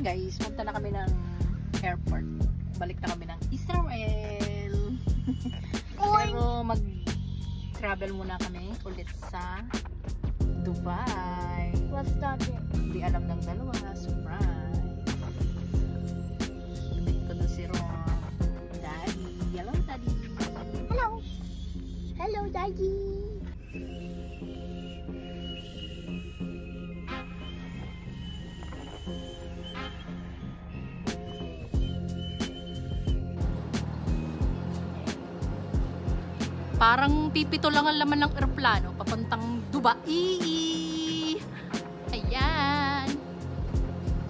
Ayan guys, punta na kami ng airport. Balik na kami ng Israel. Pero mag-travel muna kami ulit sa Dubai. What's that? Hindi alam ng dalawa. Surprise. Lumit ko doon si Ron. Daddy. Hello, Daddy. Hello. Hello, Daddy. Parang pipito lang ang laman ng eroplano papuntang Dubai. Ayan.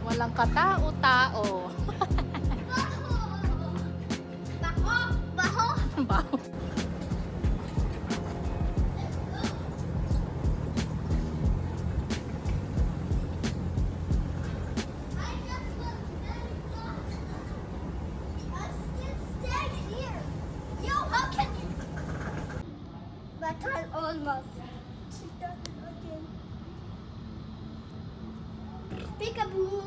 Walang katao-tao. Baho! Baho! Baho. But I'm almost. She does it again. Peekaboo!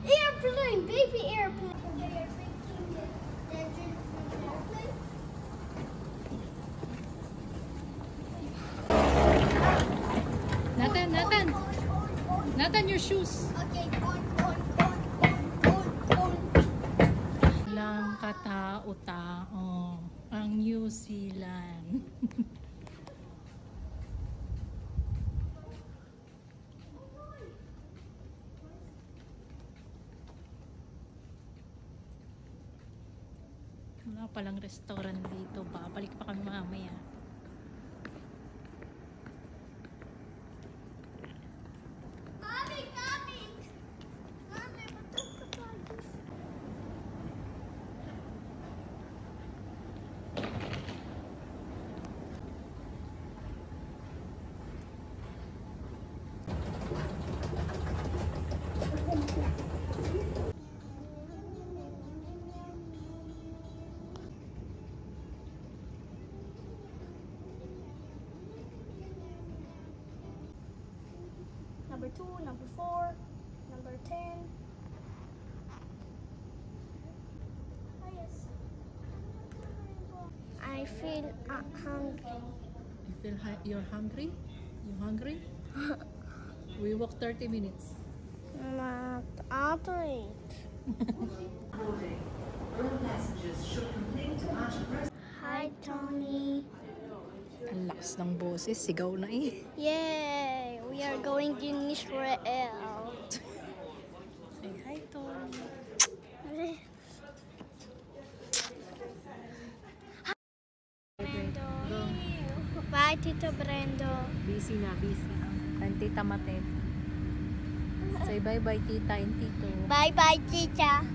Airplane! Baby airplane! They are fixing the engine for the airplane. Nathan, your shoes. Okay, on. Walang katao-tao ang New Zealand. Wala palang restaurant dito. Babalik pa kami mamaya. Mommy, coming! Mommy, matapos. Number 2, number 4, number 10. Oh, yes. I feel hungry. You feel you're hungry? You hungry? We walk 30 minutes. Not after it. Hi, Tony. Ang lakas ng boses. Sigaw na eh. Yay! We are going in Israel. Say hi, Tony. Brendo. Bye, Tito Brendo. Busy na. And Tita Matet. Say bye-bye, Tita and Tito. Bye-bye, Tita.